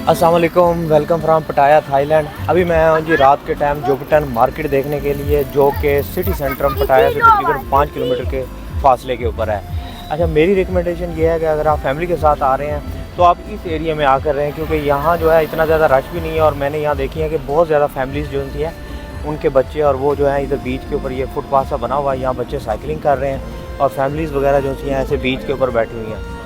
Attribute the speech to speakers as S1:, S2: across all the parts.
S1: अस्सलाम वालेकुम, welcome from पटाया थाईलैंड। अभी मैं हूँ जी रात के टाइम जोगिटन मार्केट देखने के लिए, जो कि सिटी सेंटर पटाया से तकरीबन 5 किलोमीटर के फासले के ऊपर है। अच्छा, मेरी रिकमेंडेशन ये है कि अगर आप फैमिली के साथ आ रहे हैं तो आप इस एरिया में आकर रहें, क्योंकि यहाँ जो है इतना ज़्यादा रश भी नहीं है। और मैंने यहाँ देखी है कि बहुत ज़्यादा फैमिलीज़ जो होती है उनके बच्चे और वो जो है इधर बीच के ऊपर ये फुटपाथ सा बना हुआ है, यहाँ बच्चे साइकिलिंग कर रहे हैं और फैमिलीज़ वगैरह जो होती हैं ऐसे बीच के ऊपर बैठी हुई हैं।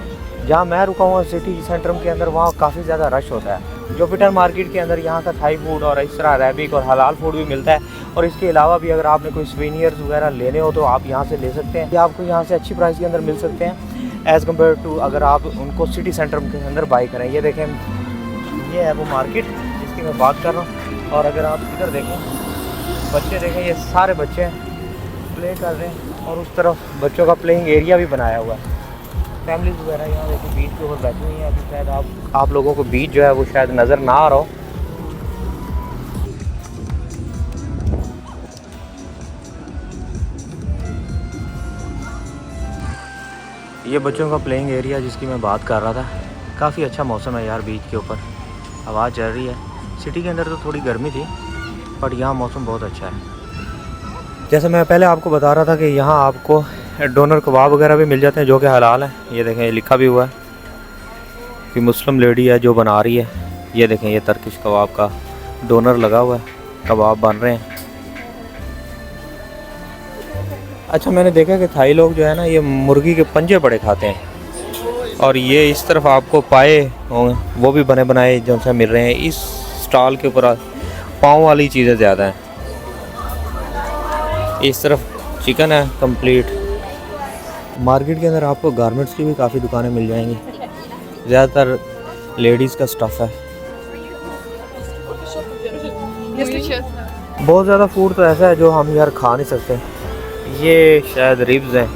S1: जहाँ मैं रुका हुआ सिटी सेंटर के अंदर वहाँ काफ़ी ज़्यादा रश होता है। जोगिटन मार्केट के अंदर यहाँ का थाई फूड और इस तरह अरेबिक और हलाल फूड भी मिलता है। और इसके अलावा भी अगर आपने कोई स्वीनियर्स वगैरह लेने हो तो आप यहाँ से ले सकते हैं, या आपको यहाँ से अच्छी प्राइस के अंदर मिल सकते हैं एज़ कम्पेयर टू अगर आप उनको सिटी सेंटर के अंदर बाई करें। ये देखें, ये है वो मार्केट जिसकी मैं बात कर रहा हूँ। और अगर आप इधर देखें, बच्चे देखें, ये सारे बच्चे प्ले कर रहे हैं और उस तरफ बच्चों का प्लेइंग एरिया भी बनाया हुआ है। फैमिलीज़ वगैरह यहाँ देखो बीच के ऊपर बैठी हुई हैं। अभी शायद आप लोगों को बीच जो है वो शायद नज़र ना आ रहा हो। ये बच्चों का प्लेइंग एरिया जिसकी मैं बात कर रहा था। काफ़ी अच्छा मौसम है यार, बीच के ऊपर हवा चल रही है। सिटी के अंदर तो थोड़ी गर्मी थी, बट यहाँ मौसम बहुत अच्छा है। जैसे मैं पहले आपको बता रहा था कि यहाँ आपको डोनर कबाब वगैरह भी मिल जाते हैं जो कि हलाल है। ये देखें, ये लिखा भी हुआ है कि मुस्लिम लेडी है जो बना रही है। ये देखें, ये तर्किश कबाब का डोनर लगा हुआ है, कबाब बन रहे हैं। अच्छा, मैंने देखा कि थाई लोग जो है ना ये मुर्गी के पंजे बड़े खाते हैं। और ये इस तरफ आपको पाए होंगे वो भी बने बनाए जो से मिल रहे हैं। इस स्टॉल के ऊपर पाँव वाली चीज़ें ज़्यादा हैं। इस तरफ चिकन है कंप्लीट। मार्केट के अंदर आपको गारमेंट्स की भी काफ़ी दुकानें मिल जाएंगी। ज़्यादातर लेडीज़ का स्टफ़ है। बहुत ज़्यादा फूड तो ऐसा है जो हम यार खा नहीं सकते। ये शायद रिब्स हैं,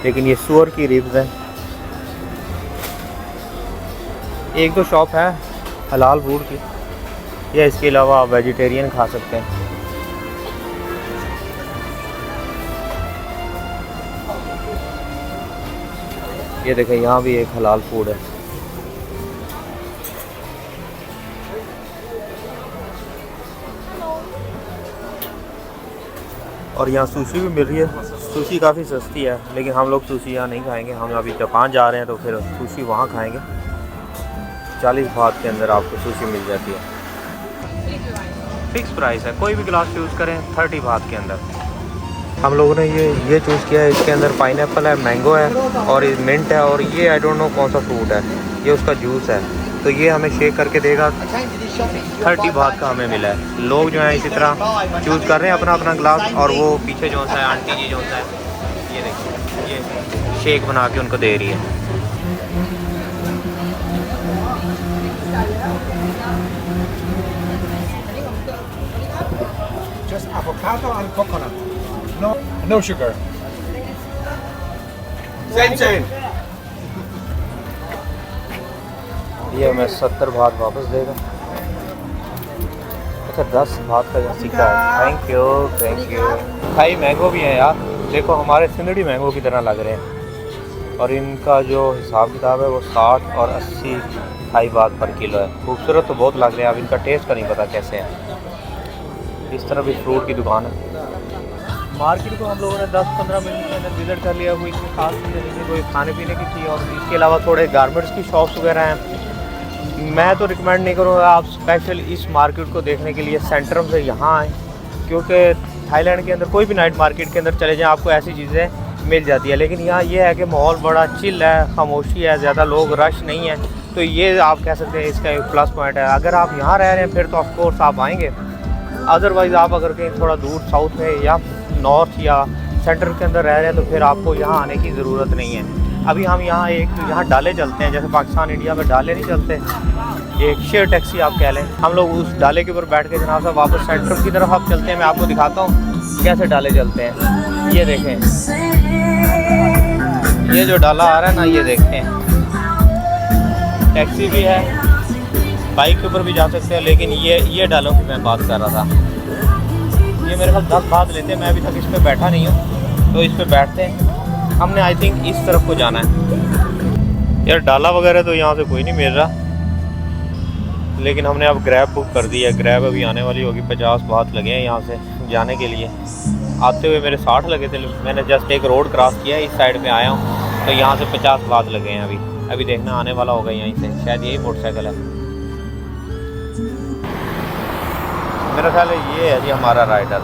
S1: लेकिन ये सूअर की रिब्स हैं। एक दो शॉप है हलाल फूड की, या इसके अलावा आप वेजिटेरियन खा सकते हैं। ये देखें, यहाँ भी एक हलाल फूड है। और यहाँ सुशी भी मिल रही है। सुशी काफ़ी सस्ती है, लेकिन हम लोग सुशी यहाँ नहीं खाएंगे। हम अभी जापान जा रहे हैं तो फिर सुशी वहाँ खाएंगे। 40 बात के अंदर आपको सुशी मिल जाती है। फिक्स प्राइस है, कोई भी गिलास चूज़ करें 30 बात के अंदर। हम लोगों ने ये चूज़ किया है। इसके अंदर पाइनएप्पल है, मैंगो है और मिंट है, और ये आई डोंट नो कौन सा फ्रूट है, ये उसका जूस है। तो ये हमें शेक करके देगा। 30 बात का हमें मिला है। लोग जो हैं इसी तरह चूज़ कर रहे हैं अपना अपना गिलास। और वो पीछे जो सा है आंटी जी जो सा है, ये देखिए, ये शेक बना के उनको दे रही है।
S2: Just avocado and coconut. No sugar. Same.
S1: ये हमें 70 बात वापस देगा। अच्छा, 10 बात का सिक्का है। Thank you. थाई मैंगो भी है यार, देखो हमारे सिंदड़ी मैंगो की तरह लग रहे हैं। और इनका जो हिसाब किताब है वो 60 और 80 थाई बात पर किलो है। खूबसूरत तो बहुत लग रहे हैं, अब इनका टेस्ट का नहीं पता कैसे है। इस तरह भी फ्रूट की दुकान है। मार्केट को हम लोगों ने 10-15 मिनट के अंदर विजिट कर लिया। कोई इतनी खास चीज़ें नहीं थी, कोई खाने पीने की थी। और इसके अलावा थोड़े गारमेंट्स की शॉप्स वगैरह हैं। मैं तो रिकमेंड नहीं करूँगा आप स्पेशल इस मार्केट को देखने के लिए सेंटर से यहाँ आएँ, क्योंकि थाईलैंड के अंदर कोई भी नाइट मार्केट के अंदर चले जाएँ आपको ऐसी चीज़ें मिल जाती है। लेकिन यहाँ ये है कि माहौल बड़ा चिल है, खामोशी है, ज़्यादा लोग रश नहीं है। तो ये आप कह सकते हैं इसका एक प्लस पॉइंट है। अगर आप यहाँ रह रहे हैं फिर तो ऑफकोर्स आप आएँगे। अदरवाइज़ आप अगर कहीं थोड़ा दूर साउथ में या नॉर्थ या सेंटर के अंदर रह रहे हैं तो फिर आपको यहाँ आने की ज़रूरत नहीं है। अभी हम यहाँ डाले चलते हैं, जैसे पाकिस्तान इंडिया में डाले नहीं चलते, एक शेयर टैक्सी आप कह लें। हम लोग उस डाले के ऊपर बैठ के जनाब साहब वापस सेंटर की तरफ आप चलते हैं। मैं आपको दिखाता हूँ कैसे डाले चलते हैं। ये देखें, ये जो डाला आ रहा है ना, ये देखते हैं। टैक्सी भी है, बाइक के ऊपर भी जा सकते हैं। लेकिन ये डालों की मैं बात कर रहा था। ये मेरे पास 10 बात लेते हैं। मैं अभी तक इस पर बैठा नहीं हूँ, तो इस पर बैठते हैं। हमने आई थिंक इस तरफ को जाना है। यार डाला वगैरह तो यहाँ से कोई नहीं मिल रहा। लेकिन हमने अब ग्रैब बुक कर दी है। ग्रैब अभी आने वाली होगी। 50 बात लगे हैं यहाँ से जाने के लिए। आते हुए मेरे 60 लगे थे। मैंने जस्ट एक रोड क्रॉस किया, इस साइड पे आया हूँ, तो यहाँ से 50 बात लगे हैं। अभी देखना आने वाला होगा यहीं से, शायद यही मोटरसाइकिल है। मेरा ख्याल है ये है जी हमारा rider.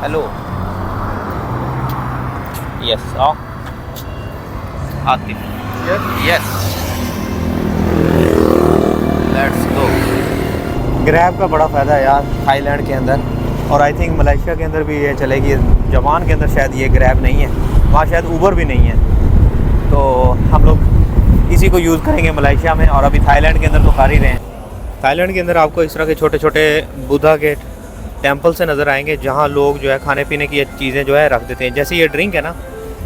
S1: Hello, yes Atif, yes let's go. Grab का बड़ा फ़ायदा है यार थाईलैंड के अंदर, और आई थिंक मलेशिया के अंदर भी ये चलेगी। जापान के अंदर शायद ये ग्रैब नहीं है, वहाँ शायद ऊबर भी नहीं है, तो हम लोग इसी को यूज़ करेंगे मलेशिया में। और अभी थाईलैंड के अंदर तो कर ही रहे हैं। थाईलैंड के अंदर आपको इस तरह के छोटे छोटे बुद्धा के टेम्पल से नज़र आएंगे, जहाँ लोग जो है खाने पीने की चीज़ें जो है रख देते हैं। जैसे ये ड्रिंक है ना,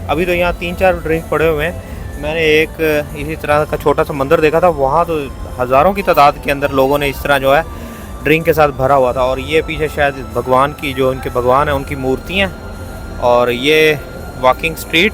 S1: अभी तो यहाँ 3-4 ड्रिंक पड़े हुए हैं। मैंने एक इसी तरह का छोटा सा मंदिर देखा था, वहाँ तो हज़ारों की तादाद के अंदर लोगों ने इस तरह जो है ड्रिंक के साथ भरा हुआ था। और ये पीछे शायद भगवान की, जो उनके भगवान हैं, उनकी मूर्तियाँ। और ये वॉकिंग स्ट्रीट